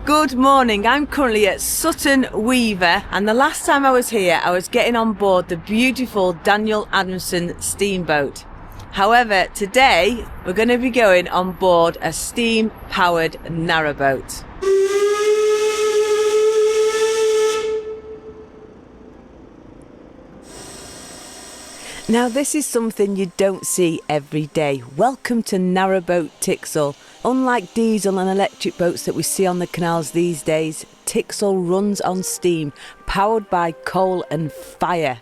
Good morning, I'm currently at Sutton Weaver, and the last time I was here I was getting on board the beautiful Daniel Adamson steamboat. However, today we're going to be going on board a steam powered narrowboat. Now this is something you don't see every day. Welcome to Narrowboat Tixall. Unlike diesel and electric boats that we see on the canals these days, Tixall runs on steam, powered by coal and fire.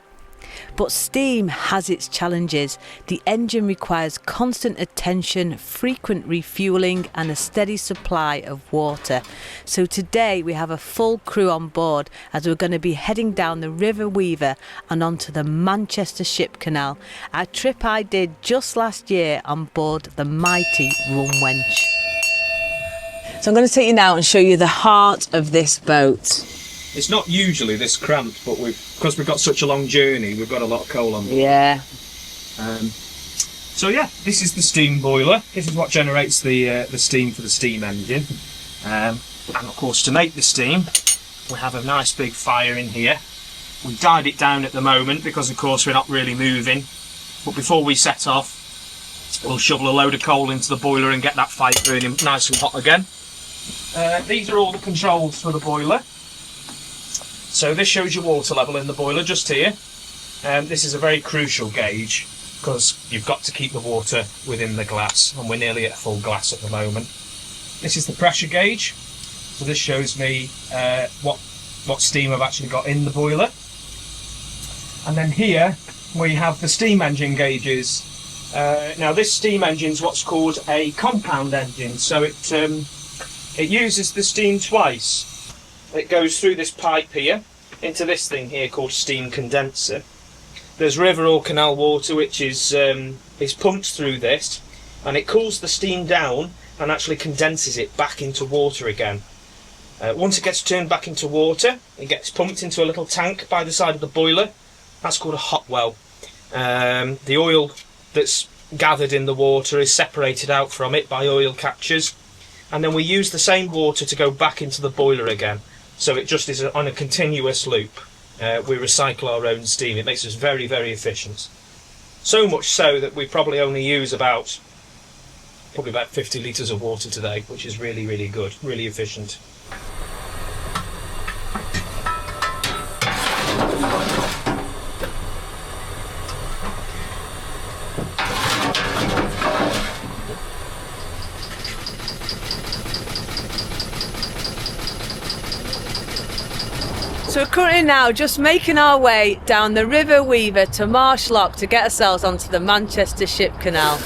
But steam has its challenges. The engine requires constant attention, frequent refuelling and a steady supply of water. So today we have a full crew on board as we're going to be heading down the River Weaver and onto the Manchester Ship Canal, a trip I did just last year on board the mighty Rum Wench. So I'm going to take you now and show you the heart of this boat. It's not usually this cramped, but because we've got such a long journey, we've got a lot of coal on board. Yeah. So yeah, this is the steam boiler. This is what generates the steam for the steam engine. And of course, to make the steam, we have a nice big fire in here. We died it down at the moment because, of course, we're not really moving. But before we set off, we'll shovel a load of coal into the boiler and get that fire burning nice and hot again. These are all the controls for the boiler. So this shows your water level in the boiler just here. This is a very crucial gauge because you've got to keep the water within the glass, and we're nearly at full glass at the moment. This is the pressure gauge. So this shows me what steam I've actually got in the boiler. And then here we have the steam engine gauges. Now this steam engine is what's called a compound engine. So it uses the steam twice. It goes through this pipe here into this thing here called steam condenser. There's river or canal water which is pumped through this, and it cools the steam down and actually condenses it back into water again. Once it gets turned back into water, it gets pumped into a little tank by the side of the boiler. That's called a hot well. The oil that's gathered in the water is separated out from it by oil catchers, and then we use the same water to go back into the boiler again. So it just is on a continuous loop. We recycle our own steam. It makes us very, very efficient. So much so that we probably only use about 50 litres of water today, which is really, really good, really efficient. So we're currently now just making our way down the River Weaver to Marsh Lock to get ourselves onto the Manchester Ship Canal.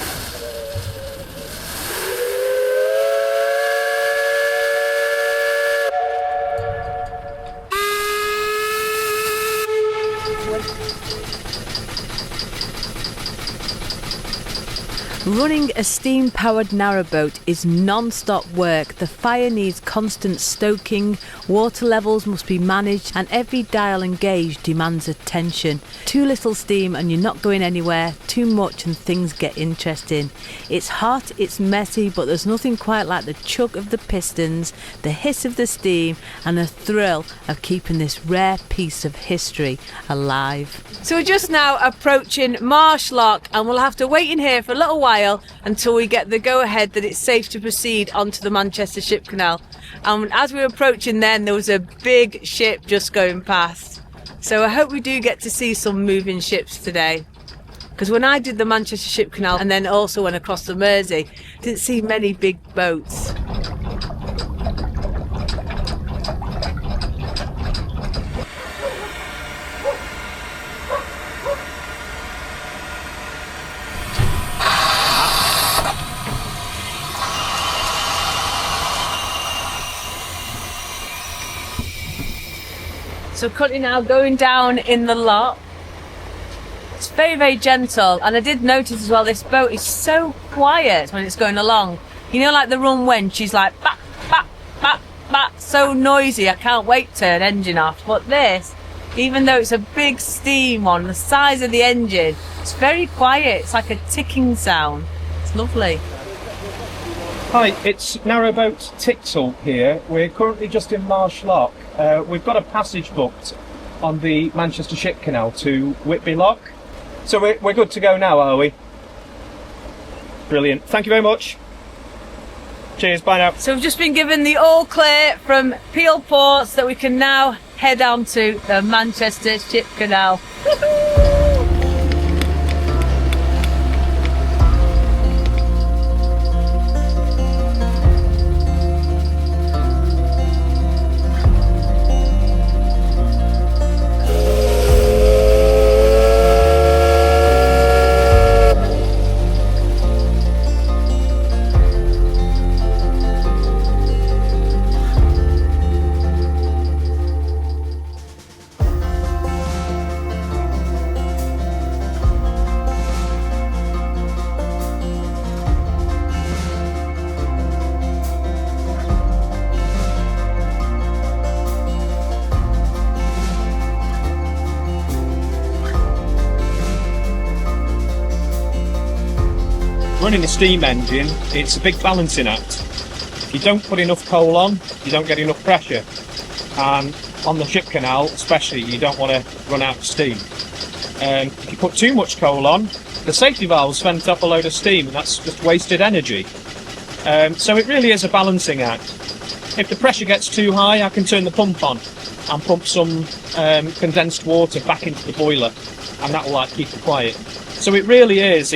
Running a steam-powered narrowboat is non-stop work. The fire needs constant stoking, water levels must be managed, and every dial and gauge demands attention. Too little steam and you're not going anywhere, too much and things get interesting. It's hot, it's messy, but there's nothing quite like the chug of the pistons, the hiss of the steam, and the thrill of keeping this rare piece of history alive. So we're just now approaching Marsh Lock, and we'll have to wait in here for a little while until we get the go-ahead that it's safe to proceed onto the Manchester Ship Canal. And as we were approaching then, there was a big ship just going past. So I hope we do get to see some moving ships today. Because when I did the Manchester Ship Canal and then also went across the Mersey, didn't see many big boats. So currently now going down in the lock. It's very, very gentle, and I did notice as well this boat is so quiet when it's going along. You know, like the Rum Wench, she's like bap, bap, bap, bap, so noisy I can't wait to turn engine off. But this, even though it's a big steam one, the size of the engine, it's very quiet. It's like a ticking sound. It's lovely. Hi, it's Narrowboat Tixall here. We're currently just in Marsh Lock. We've got a passage booked on the Manchester Ship Canal to Whitby Lock. So we're good to go now, are we? Brilliant. Thank you very much. Cheers, bye now. So we've just been given the all clear from Peel Ports that we can now head on to the Manchester Ship Canal. Running a steam engine, it's a big balancing act. If you don't put enough coal on, you don't get enough pressure. And on the ship canal especially, you don't want to run out of steam. If you put too much coal on, the safety valves vent up a load of steam, and that's just wasted energy. So it really is a balancing act. If the pressure gets too high, I can turn the pump on and pump some condensed water back into the boiler, and that will keep it quiet. So it really is,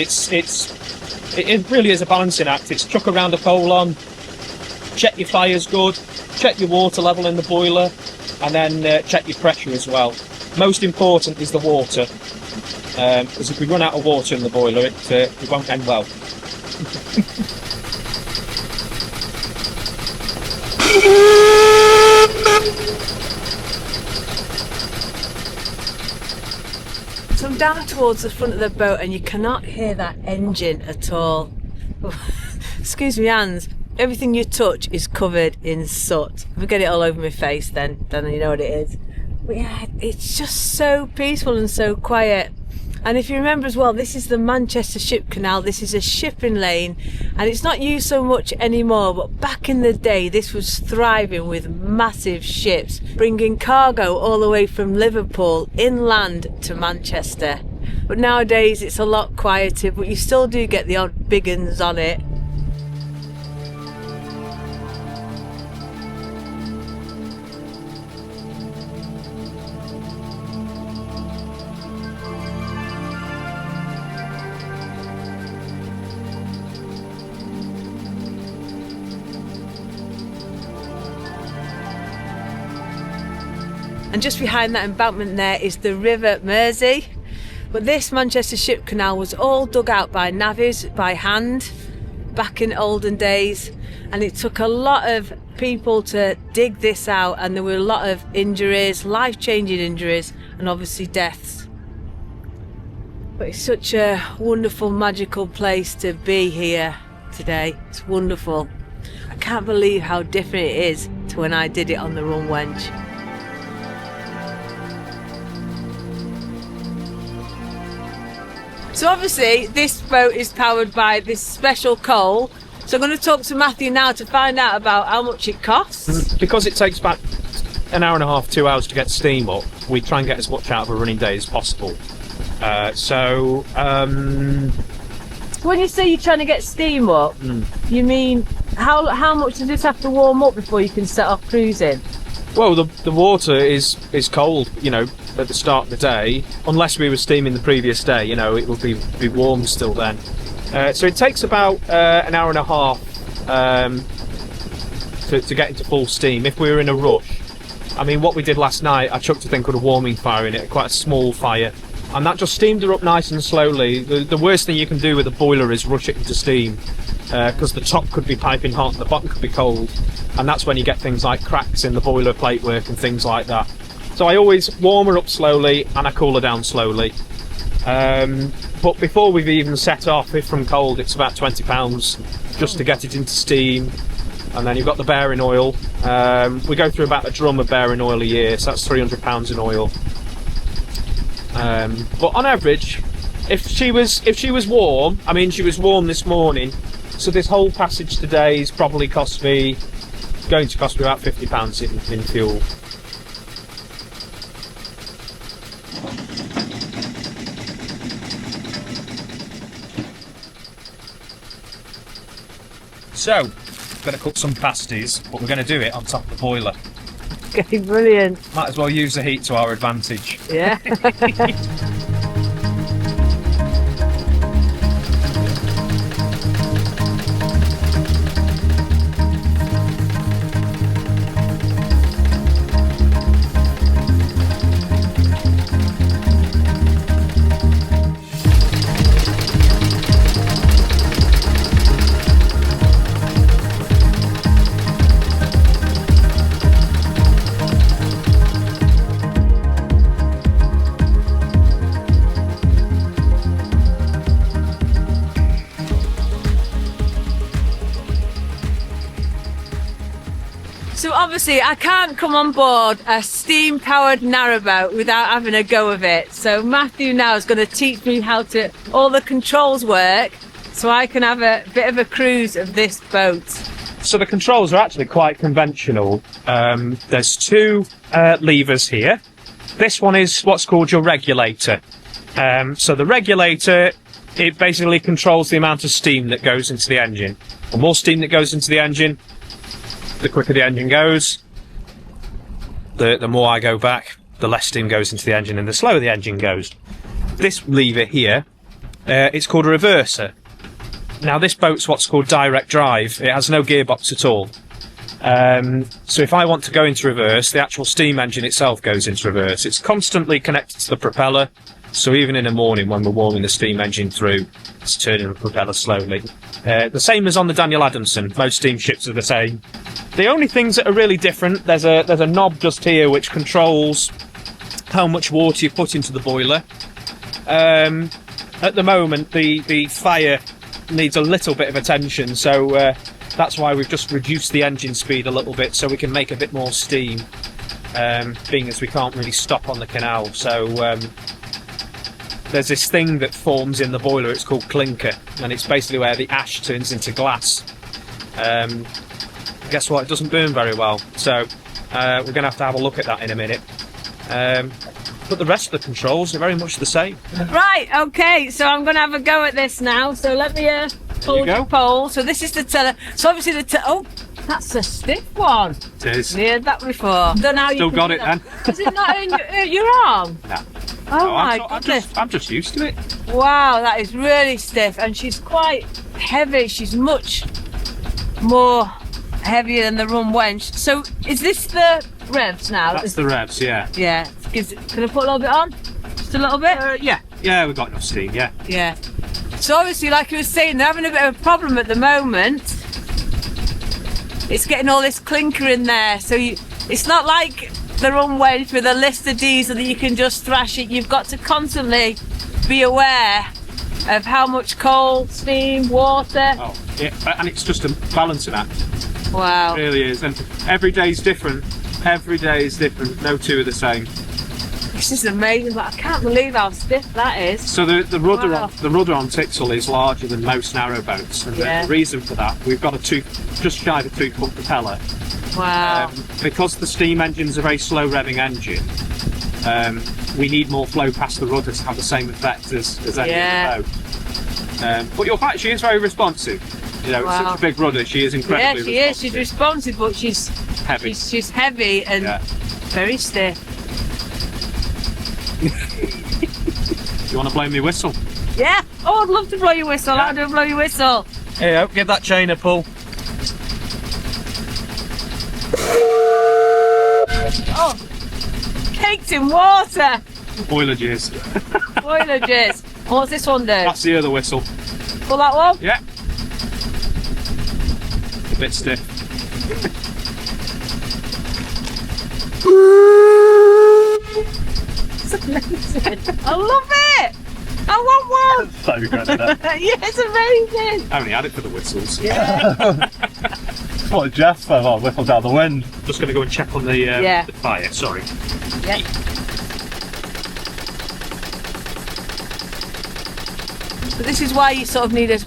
it really is a balancing act. It's chuck a round of coal on, check your fire's good, check your water level in the boiler, and then check your pressure as well. Most important is the water, because if we run out of water in the boiler, it won't end well. So I'm down towards the front of the boat and you cannot hear that engine at all. Excuse me, hands. Everything you touch is covered in soot. If I get it all over my face, then you know what it is. But yeah, it's just so peaceful and so quiet. And if you remember as well, this is the Manchester Ship Canal. This is a shipping lane, and it's not used so much anymore, but back in the day this was thriving with massive ships bringing cargo all the way from Liverpool inland to Manchester. But nowadays it's a lot quieter, but you still do get the odd big uns on it. And just behind that embankment there is the River Mersey. But this Manchester Ship Canal was all dug out by navvies by hand back in olden days, and it took a lot of people to dig this out, and there were a lot of injuries, life-changing injuries, and obviously deaths. But it's such a wonderful, magical place to be here today. It's wonderful. I can't believe how different it is to when I did it on the Rum Wench. So obviously this boat is powered by this special coal. So I'm going to talk to Matthew now to find out about how much it costs. Because it takes about an hour and a half, 2 hours to get steam up, we try and get as much out of a running day as possible. When you say you're trying to get steam up, you mean how much does this have to warm up before you can set off cruising? Well, the water is cold, you know, at the start of the day. Unless we were steaming the previous day, you know, it will be warm still then. So it takes about an hour and a half to get into full steam if we were in a rush. I mean, what we did last night, I chucked a thing called a warming fire in it, quite a small fire, and that just steamed her up nice and slowly. The worst thing you can do with a boiler is rush it into steam, because the top could be piping hot and the bottom could be cold, and that's when you get things like cracks in the boiler plate work and things like that. So I always warm her up slowly and I cool her down slowly. But before we've even set off, if from cold, it's about £20 just to get it into steam. And then you've got the bearing oil. We go through about a drum of bearing oil a year, so that's £300 in oil. But on average, if she was warm, I mean, she was warm this morning, So this whole passage today is probably going to cost me about £50 in fuel. So, we're going to cook some pasties, but we're going to do it on top of the boiler. Okay, brilliant. Might as well use the heat to our advantage. Yeah. So obviously I can't come on board a steam powered narrowboat without having a go of it. So Matthew now is going to teach me how all the controls work so I can have a bit of a cruise of this boat. So the controls are actually quite conventional. There's two levers here. This one is what's called your regulator. So the regulator, it basically controls the amount of steam that goes into the engine. The more steam that goes into the engine, the quicker the engine goes. The more I go back, the less steam goes into the engine, and the slower the engine goes. This lever here, it's called a reverser. Now this boat's what's called direct drive. It has no gearbox at all. So if I want to go into reverse, the actual steam engine itself goes into reverse. It's constantly connected to the propeller, so even in the morning when we're warming the steam engine through, it's turning the propeller slowly. The same as on the Daniel Adamson. Most steamships are the same. The only things that are really different, there's a knob just here which controls how much water you put into the boiler. At the moment the fire needs a little bit of attention, so that's why we've just reduced the engine speed a little bit so we can make a bit more steam, being as we can't really stop on the canal. So there's this thing that forms in the boiler, it's called clinker, and it's basically where the ash turns into glass. Guess what, it doesn't burn very well, so we're going to have a look at that in a minute. But the rest of the controls are very much the same. Right, okay, so I'm going to have a go at this now. So let me hold the pole. So this is the tiller. So obviously oh, that's a stiff one. It is. We heard that before. Don't know how Still you got it that. then. Is it not in your arm? No. Oh my goodness. I'm just used to it. Wow, that is really stiff, and she's quite heavy. She's much more heavier than the Rum Wench. So is this the revs now? That's the revs, yeah. Yeah. Can I put a little bit on? Just a little bit? Yeah, we've got enough steam, yeah. Yeah. So obviously, like you were saying, they're having a bit of a problem at the moment. It's getting all this clinker in there, so it's not like the Rum Wench with a list of diesel that you can just thrash it. You've got to constantly be aware of how much coal, steam, water. Oh, yeah, and it's just a balancing act. Wow. It really is, and every day's different. Every day is different. No two are the same. This is amazing, but I can't believe how stiff that is. So the rudder on Tixall is larger than most narrowboats, and the reason for that, we've got just shy of a 2-foot propeller. Wow. Because the steam engine's a very slow revving engine, we need more flow past the rudder to have the same effect as any other boat. But you're right, she is very responsive. You know, it's such a big rudder, she is incredibly responsive. Yeah, she is. She's responsive, but she's heavy. She's heavy and very stiff. You want to blow me whistle? Yeah. Oh, I'd love to blow your whistle. I'll do blow your whistle. Here you go, give that chain a pull. Oh, caked in water. Boiler jizz. Boiler jizz. What's this one do? That's the other whistle. Pull that one? Yeah. A bit stiff. It's amazing. I love it. I want one. So good, isn't it? Yeah, it's amazing. I only had it for the whistles. Yeah. What a jest for that whiffle down the wind. Just going to go and check on the fire. Sorry. Yeah. But this is why you sort of need a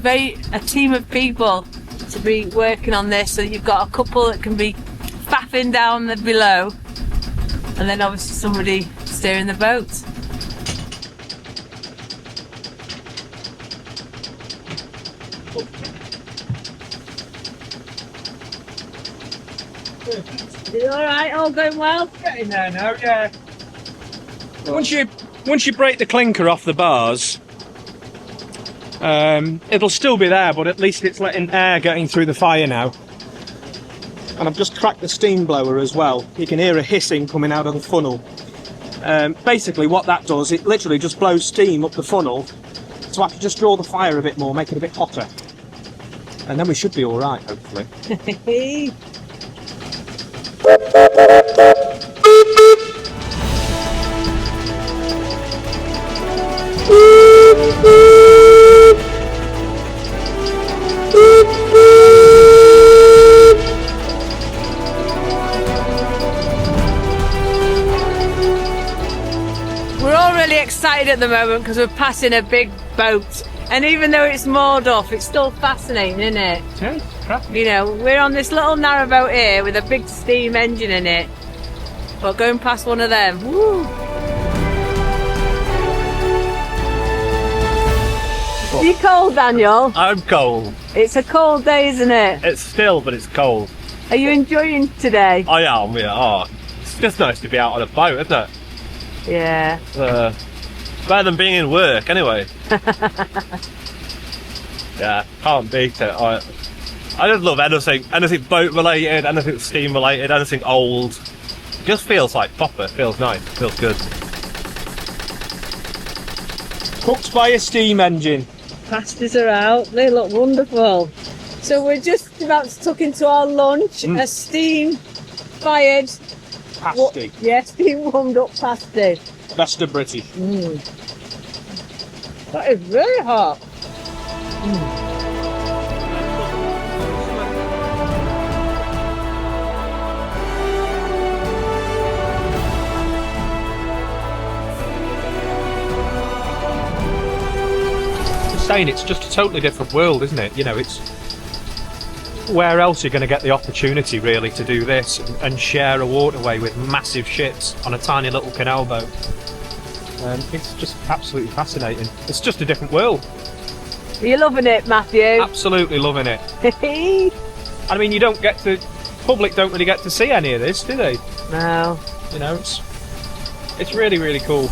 team of people to be working on this, so that you've got a couple that can be faffing down the below, and then obviously somebody steering the boat. You all right? All going well? Getting there now, yeah. Once you break the clinker off the bars, it'll still be there, but at least it's letting air getting through the fire now. And I've just cracked the steam blower as well. You can hear a hissing coming out of the funnel. Basically what that does, it literally just blows steam up the funnel to actually just draw the fire a bit more, make it a bit hotter. And then we should be all right, hopefully. We're all really excited at the moment because we're passing a big boat, and even though it's moored off, it's still fascinating, isn't it? Yeah, you know, we're on this little narrowboat here with a big steam engine in it, but going past one of them, woo! Are you cold, Daniel? I'm cold. It's a cold day, isn't it? It's still, but it's cold. Are you enjoying today? I am, yeah. Oh, it's just nice to be out on a boat, isn't it? Yeah. Better than being in work, anyway. Yeah, can't beat it. I just love anything boat related, anything steam related, anything old. It just feels like proper. It feels nice. It feels good. Cooked by a steam engine. Pasties are out. They look wonderful. So we're just about to tuck into our lunch. A steam-fired Pasty. steam warmed up pasty. Best of British. That is really hot. Saying it's just a totally different world, isn't it? You know, it's where else are you going to get the opportunity really to do this and share a waterway with massive ships on a tiny little canal boat? It's just absolutely fascinating. It's just a different world. Are you loving it, Matthew? Absolutely loving it. I mean, you don't get to, public don't really get to see any of this, do they? No. You know, it's really, really cool.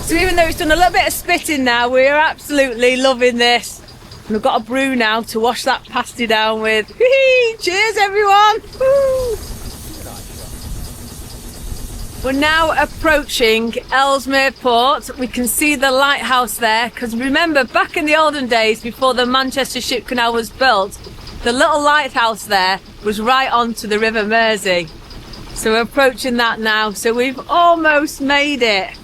So even though it's done a little bit of spitting now, we're absolutely loving this. And we've got a brew now to wash that pasty down with. Cheers, everyone! Woo! We're now approaching Ellesmere Port. We can see the lighthouse there, because remember, back in the olden days, before the Manchester Ship Canal was built, the little lighthouse there was right onto the River Mersey. So we're approaching that now, so we've almost made it.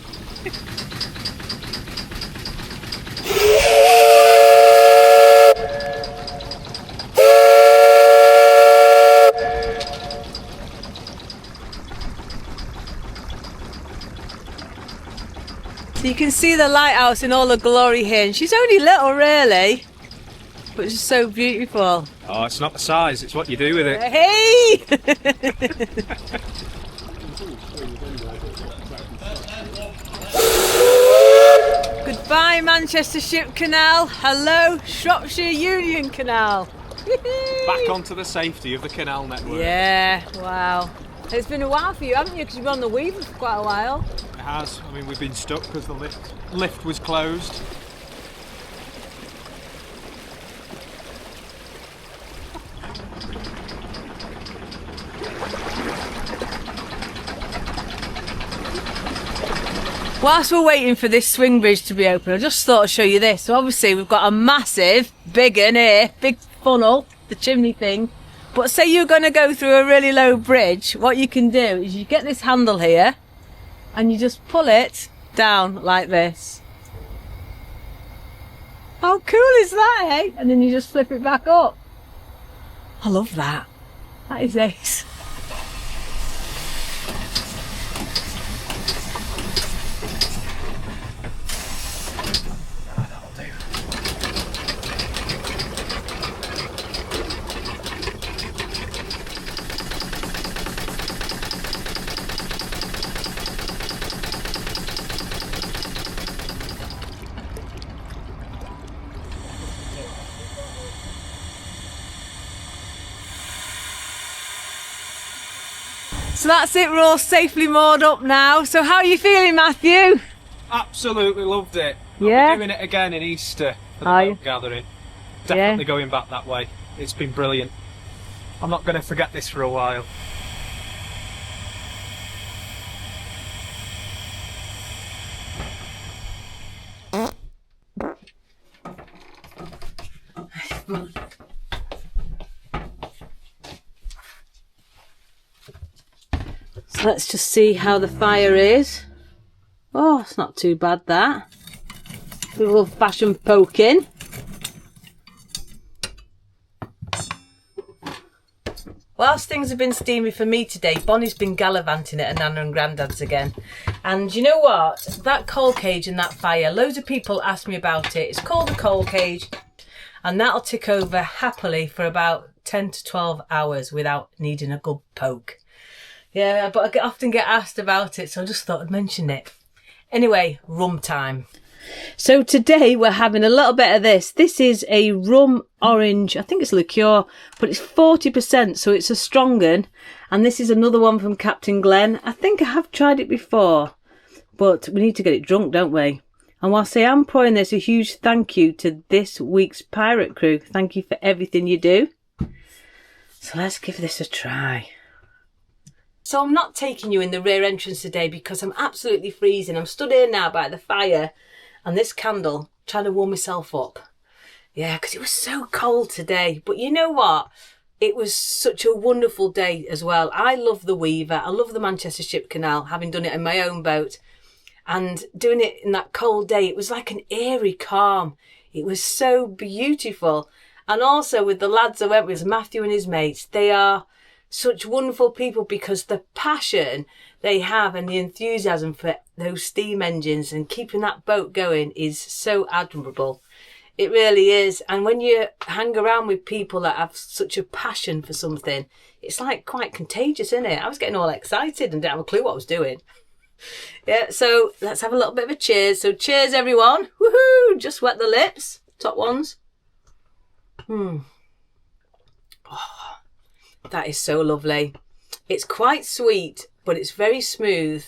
So you can see the lighthouse in all the glory here, and she's only little really, but she's so beautiful. Oh, it's not the size, it's what you do with it. Hey! Goodbye Manchester Ship Canal, hello Shropshire Union Canal. Back onto the safety of the canal network. Yeah, wow. It's been a while for you, haven't you? Because you've been on the Weaver for quite a while. It has. I mean, we've been stuck because the lift was closed. Whilst we're waiting for this swing bridge to be open, I just thought I'd show you this. So obviously we've got a massive, big one here, big funnel, the chimney thing. But say you're going to go through a really low bridge, what you can do is you get this handle here and you just pull it down like this. How cool is that, eh? And then you just flip it back up. I love that. That is ace. So that's it, we're all safely moored up now. So how are you feeling, Matthew? Absolutely loved it. Yeah. I'll be doing it again in Easter for the boat gathering. Definitely going back that way. It's been brilliant. I'm not going to forget this for a while. So let's just see how the fire is. Oh, it's not too bad, that. A little old-fashioned poking. Whilst things have been steamy for me today, Bonnie's been gallivanting at her Nana and Grandad's again. And you know what? That coal cage and that fire, loads of people ask me about it. It's called a coal cage, and that'll tick over happily for about 10 to 12 hours without needing a good poke. Yeah, but I often get asked about it, so I just thought I'd mention it. Anyway, rum time. So today we're having a little bit of this. This is a rum orange, I think it's liqueur, but it's 40%, so it's a strong un. And this is another one from Captain Glenn. I think I have tried it before, but we need to get it drunk, don't we? And whilst I am pouring this, a huge thank you to this week's pirate crew. Thank you for everything you do. So let's give this a try. So I'm not taking you in the rear entrance today because I'm absolutely freezing. I'm stood here now by the fire and this candle, trying to warm myself up. Yeah, because it was so cold today. But you know what? It was such a wonderful day as well. I love the Weaver. I love the Manchester Ship Canal, having done it in my own boat. And doing it in that cold day, it was like an eerie calm. It was so beautiful. And also with the lads I went with, Matthew and his mates, they are such wonderful people because the passion they have and the enthusiasm for those steam engines and keeping that boat going is so admirable. It really is. And when you hang around with people that have such a passion for something, it's like quite contagious, isn't it? I was getting all excited and didn't have a clue what I was doing. Yeah, so let's have a little bit of a cheers. So cheers, everyone. Woohoo! Just wet the lips. Top ones. Oh, that is so lovely. It's quite sweet, but it's very smooth.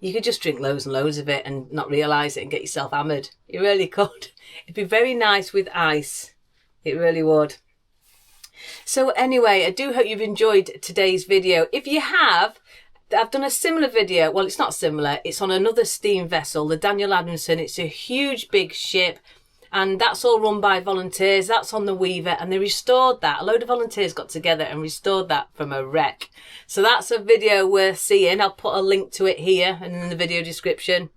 You could just drink loads and loads of it and not realise it and get yourself hammered. You really could. It'd be very nice with ice. It really would. So anyway, I do hope you've enjoyed today's video. If you have, I've done a similar video. Well, it's not similar. It's on another steam vessel, the Daniel Adamson. It's a huge, big ship. And that's all run by volunteers. That's on the Weaver. And they restored that. A load of volunteers got together and restored that from a wreck. So that's a video worth seeing. I'll put a link to it here and in the video description.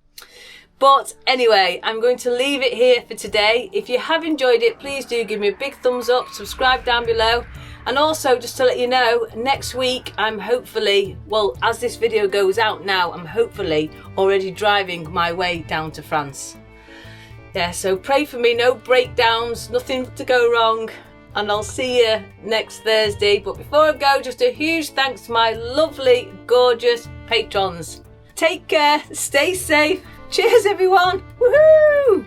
But anyway, I'm going to leave it here for today. If you have enjoyed it, please do give me a big thumbs up. Subscribe down below. And also, just to let you know, next week I'm hopefully, well, as this video goes out now, I'm hopefully already driving my way down to France. Yeah, so pray for me, no breakdowns, nothing to go wrong, and I'll see you next Thursday. But before I go, just a huge thanks to my lovely, gorgeous patrons. Take care, stay safe, cheers everyone, woohoo!